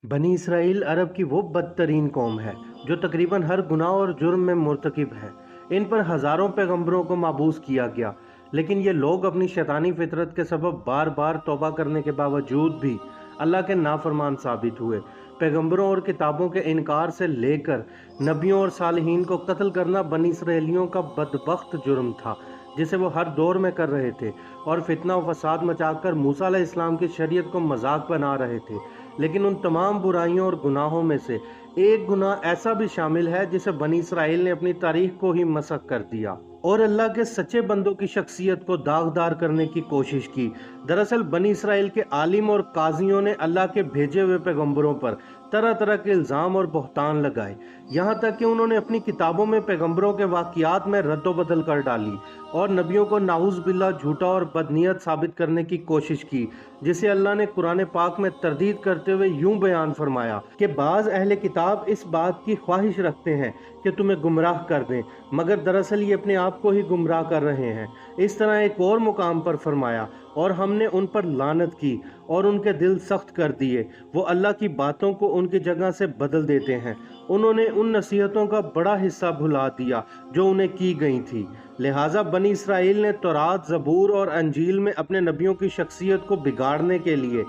بنی اسرائیل عرب کی وہ بدترین قوم ہے جو تقریباً ہر گناہ اور جرم میں مرتکب ہے۔ ان پر ہزاروں پیغمبروں کو مبعوث کیا گیا، لیکن یہ لوگ اپنی شیطانی فطرت کے سبب بار بار توبہ کرنے کے باوجود بھی اللہ کے نافرمان ثابت ہوئے۔ پیغمبروں اور کتابوں کے انکار سے لے کر نبیوں اور صالحین کو قتل کرنا بنی اسرائیلیوں کا بدبخت جرم تھا، جسے وہ ہر دور میں کر رہے تھے اور فتنہ و فساد مچا کر موسیٰ علیہ السلام کی شریعت کو مذاق بنا رہے تھے۔ لیکن ان تمام برائیوں اور گناہوں میں سے ایک گناہ ایسا بھی شامل ہے جسے بنی اسرائیل نے اپنی تاریخ کو ہی مسخ کر دیا اور اللہ کے سچے بندوں کی شخصیت کو داغدار کرنے کی کوشش کی۔ دراصل بنی اسرائیل کے عالم اور قاضیوں نے اللہ کے بھیجے ہوئے پیغمبروں پر طرح طرح کے الزام اور بہتان لگائے، یہاں تک کہ انہوں نے اپنی کتابوں میں پیغمبروں کے واقعات میں رد و بدل کر ڈالی اور نبیوں کو نعوذ باللہ جھوٹا اور بدنیت ثابت کرنے کی کوشش کی، جسے اللہ نے قرآن پاک میں تردید کرتے ہوئے یوں بیان فرمایا کہ بعض اہل کتاب اس بات کی خواہش رکھتے ہیں کہ تمہیں گمراہ کر دیں، مگر دراصل یہ اپنے آپ کو ہی گمراہ کر رہے ہیں۔ اس طرح ایک اور مقام پر فرمایا، اور ہم نے ان پر لعنت کی اور ان کے دل سخت کر دیے، وہ اللہ کی باتوں کو ان کی جگہ سے بدل دیتے ہیں، انہوں نے ان نصیحتوں کا بڑا حصہ بھلا دیا جو انہیں کی گئی تھی۔ لہٰذا بنی اسرائیل نے تورات، زبور اور انجیل میں اپنے نبیوں کی شخصیت کو بگاڑنے کے لیے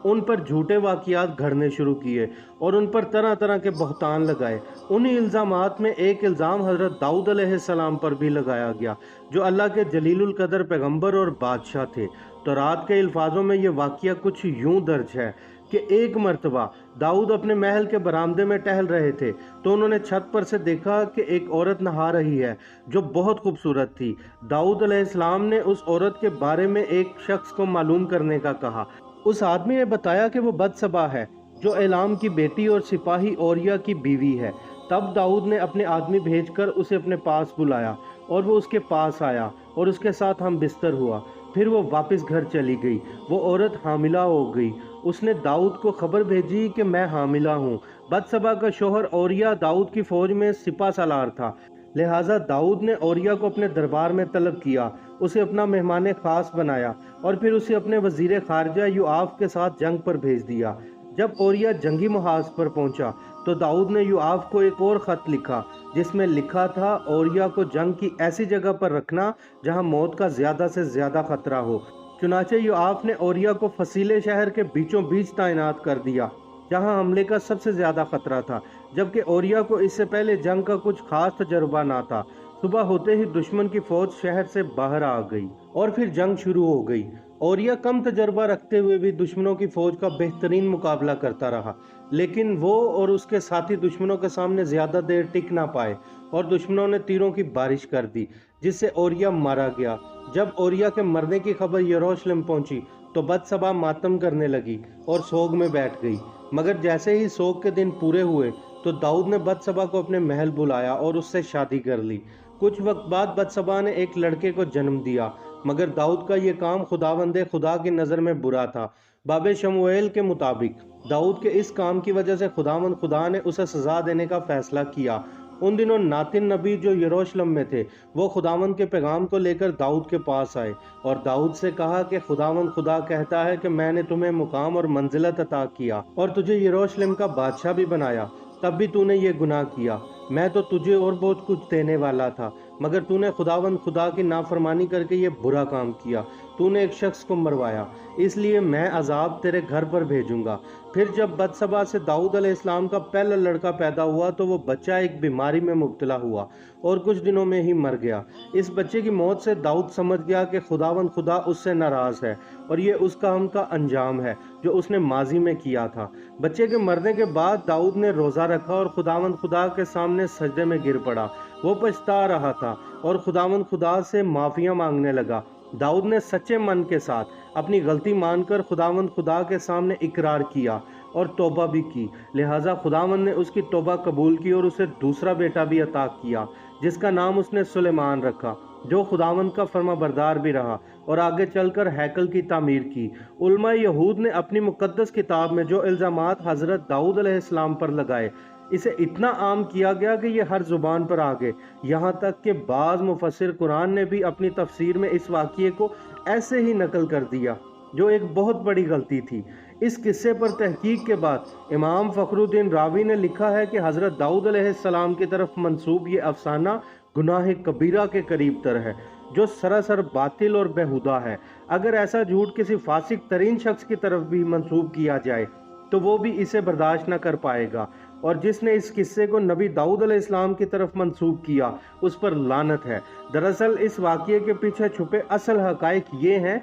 ان پر جھوٹے واقعات گھڑنے شروع کیے اور ان پر طرح طرح کے بہتان لگائے۔ انہی الزامات میں ایک الزام حضرت داؤد علیہ السلام پر بھی لگایا گیا، جو اللہ کے جلیل القدر پیغمبر اور بادشاہ تھے۔ تورات کے الفاظوں میں یہ واقعہ کچھ یوں درج ہے کہ ایک مرتبہ داؤد اپنے محل کے برآمدے میں ٹہل رہے تھے تو انہوں نے چھت پر سے دیکھا کہ ایک عورت نہا رہی ہے جو بہت خوبصورت تھی۔ داؤد علیہ السلام نے اس عورت کے بارے میں ایک شخص کو معلوم کرنے کا کہا۔ اس آدمی نے بتایا کہ وہ بتسبا ہے، جو ایلام کی بیٹی اور سپاہی اوریا کی بیوی ہے۔ تب داؤد نے اپنے آدمی بھیج کر اسے اپنے پاس بلایا اور وہ اس کے پاس آیا اور اس کے ساتھ ہم بستر ہوا۔ پھر وہ واپس گھر چلی گئی۔ وہ عورت حاملہ ہو گئی۔ اس نے داؤد کو خبر بھیجی کہ میں حاملہ ہوں۔ بتسبا کا شوہر اوریا داؤد کی فوج میں سپہ سالار تھا، لہٰذا داؤد نے اوریا کو اپنے دربار میں طلب کیا، اسے اپنا مہمان خاص بنایا اور پھر اسے اپنے وزیر خارجہ یوآف کے ساتھ جنگ پر بھیج دیا۔ جب اوریا جنگی محاذ پر پہنچا تو داؤد نے یوآف کو ایک اور خط لکھا جس میں لکھا تھا، اوریا کو جنگ کی ایسی جگہ پر رکھنا جہاں موت کا زیادہ سے زیادہ خطرہ ہو۔ چنانچہ یوآف نے اوریا کو فصیلے شہر کے بیچوں بیچ تعینات کر دیا جہاں حملے کا سب سے زیادہ خطرہ تھا، جبکہ اوریا کو اس سے پہلے جنگ کا کچھ خاص تجربہ نہ تھا۔ صبح ہوتے ہی دشمن کی فوج شہر سے باہر آ گئی اور پھر جنگ شروع ہو گئی۔ اوریا کم تجربہ رکھتے ہوئے بھی دشمنوں کی فوج کا بہترین مقابلہ کرتا رہا، لیکن وہ اور اس کے ساتھی دشمنوں کے سامنے زیادہ دیر ٹک نہ پائے اور دشمنوں نے تیروں کی بارش کر دی، جس سے اوریا مارا گیا۔ جب اوریا کے مرنے کی خبر یروشلم پہنچی تو بتسبا ماتم کرنے لگی اور سوگ میں بیٹھ گئی، مگر جیسے ہی سوگ کے دن پورے ہوئے تو داؤد نے بتسبا کو اپنے محل بلایا اور اس سے شادی کر لی۔ کچھ وقت بعد بتسبا نے ایک لڑکے کو جنم دیا، مگر داؤد کا یہ کام خداوند خدا کی نظر میں برا تھا۔ باب شموئیل کے مطابق داؤد کے اس کام کی وجہ سے خداوند خدا نے اسے سزا دینے کا فیصلہ کیا۔ ان دنوں ناتن نبی جو یروشلم میں تھے، وہ خداوند کے پیغام کو لے کر داؤد کے پاس آئے اور داؤد سے کہا کہ خداوند خدا کہتا ہے کہ میں نے تمہیں مقام اور منزلت عطا کیا اور تجھے یروشلم کا بادشاہ بھی بنایا، تب بھی تو نے یہ گناہ کیا۔ میں تو تجھے اور بہت کچھ دینے والا تھا، مگر تو نے خداوند خدا کی نافرمانی کر کے یہ برا کام کیا، تو نے ایک شخص کو مروایا، اس لیے میں عذاب تیرے گھر پر بھیجوں گا۔ پھر جب بتسبا سے داؤد علیہ السلام کا پہلا لڑکا پیدا ہوا تو وہ بچہ ایک بیماری میں مبتلا ہوا اور کچھ دنوں میں ہی مر گیا۔ اس بچے کی موت سے داؤد سمجھ گیا کہ خداوند خدا اس سے ناراض ہے اور یہ اس کام کا انجام ہے جو اس نے ماضی میں کیا تھا۔ بچے کے مرنے کے بعد داؤد نے روزہ رکھا اور خداوند خدا کے سامنے سجدے میں گر پڑا۔ وہ پچھتا رہا تھا اور خداوند خدا سے معافیاں مانگنے لگا۔ داؤد نے سچے من کے ساتھ اپنی غلطی مان کر خداوند خدا کے سامنے اقرار کیا اور توبہ بھی کی، لہٰذا خداوند نے اس کی توبہ قبول کی اور اسے دوسرا بیٹا بھی عطا کیا جس کا نام اس نے سلیمان رکھا، جو خداوند کا فرما بردار بھی رہا اور آگے چل کر ہیکل کی تعمیر کی۔ علماء یہود نے اپنی مقدس کتاب میں جو الزامات حضرت داؤد علیہ السلام پر لگائے، اسے اتنا عام کیا گیا کہ یہ ہر زبان پر آ گئے، یہاں تک کہ بعض مفسر قرآن نے بھی اپنی تفسیر میں اس واقعے کو ایسے ہی نقل کر دیا، جو ایک بہت بڑی غلطی تھی۔ اس قصے پر تحقیق کے بعد امام فخر الدین راوی نے لکھا ہے کہ حضرت داؤد علیہ السلام کی طرف منسوب یہ افسانہ گناہ کبیرہ کے قریب تر ہے، جو سراسر باطل اور بیہودہ ہے۔ اگر ایسا جھوٹ کسی فاسق ترین شخص کی طرف بھی منسوب کیا جائے تو وہ بھی اسے برداشت نہ کر پائے گا، اور جس نے اس قصے کو نبی داؤد علیہ السلام کی طرف منسوب کیا اس پر لعنت ہے۔ دراصل اس واقعے کے پیچھے چھپے اصل حقائق یہ ہیں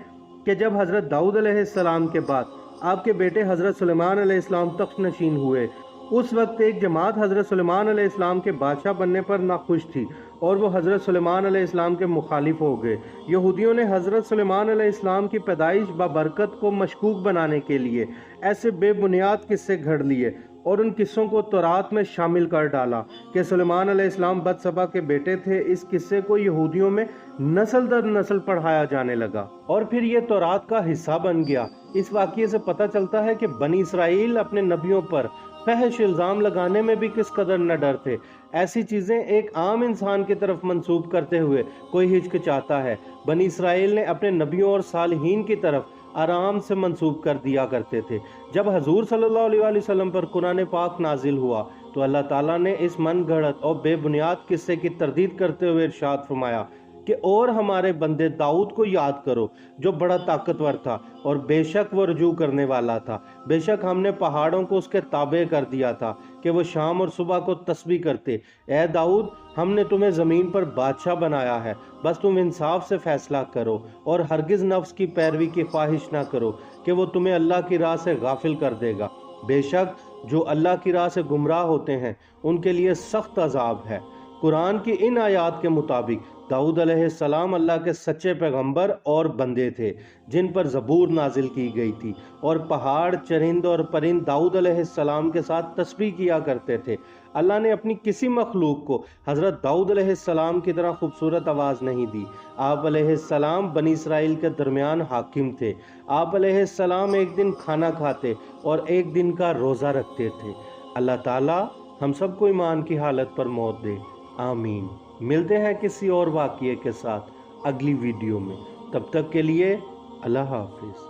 کہ جب حضرت داؤد علیہ السلام کے بعد آپ کے بیٹے حضرت سلیمان علیہ السلام تخت نشین ہوئے، اس وقت ایک جماعت حضرت سلیمان علیہ السلام کے بادشاہ بننے پر ناخوش تھی اور وہ حضرت سلیمان علیہ السلام کے مخالف ہو گئے۔ یہودیوں نے حضرت سلیمان علیہ السلام کی پیدائش بابرکت کو مشکوک بنانے کے لیے ایسے بے بنیاد قصے گھڑ لیے اور ان قصوں کو تورات میں شامل کر ڈالا کہ سلیمان علیہ السلام بتسبا کے بیٹے تھے۔ اس قصے کو یہودیوں میں نسل در نسل پڑھایا جانے لگا اور پھر یہ تورات کا حصہ بن گیا۔ اس واقعے سے پتہ چلتا ہے کہ بنی اسرائیل اپنے نبیوں پر فحش الزام لگانے میں بھی کس قدر نہ ڈرتے۔ ایسی چیزیں ایک عام انسان کی طرف منسوب کرتے ہوئے کوئی ہچکچاتا ہے، بنی اسرائیل نے اپنے نبیوں اور صالحین کی طرف آرام سے منسوب کر دیا کرتے تھے۔ جب حضور صلی اللہ علیہ وآلہ وسلم پر قرآن پاک نازل ہوا تو اللہ تعالیٰ نے اس من گھڑت اور بے بنیاد قصے کی تردید کرتے ہوئے ارشاد فرمایا کہ اور ہمارے بندے داؤد کو یاد کرو جو بڑا طاقتور تھا اور بے شک وہ رجوع کرنے والا تھا۔ بے شک ہم نے پہاڑوں کو اس کے تابع کر دیا تھا کہ وہ شام اور صبح کو تسبیح کرتے۔ اے داؤد، ہم نے تمہیں زمین پر بادشاہ بنایا ہے، بس تم انصاف سے فیصلہ کرو اور ہرگز نفس کی پیروی کی خواہش نہ کرو کہ وہ تمہیں اللہ کی راہ سے غافل کر دے گا۔ بے شک جو اللہ کی راہ سے گمراہ ہوتے ہیں ان کے لیے سخت عذاب ہے۔ قرآن کی ان آیات کے مطابق داؤد علیہ السلام اللہ کے سچے پیغمبر اور بندے تھے جن پر زبور نازل کی گئی تھی، اور پہاڑ، چرند اور پرند داؤد علیہ السلام کے ساتھ تسبیح کیا کرتے تھے۔ اللہ نے اپنی کسی مخلوق کو حضرت داؤد علیہ السلام کی طرح خوبصورت آواز نہیں دی۔ آپ علیہ السلام بنی اسرائیل کے درمیان حاکم تھے۔ آپ علیہ السلام ایک دن کھانا کھاتے اور ایک دن کا روزہ رکھتے تھے۔ اللہ تعالی ہم سب کو ایمان کی حالت پر موت دے، آمین۔ ملتے ہیں کسی اور واقعے کے ساتھ اگلی ویڈیو میں، تب تک کے لیے اللہ حافظ۔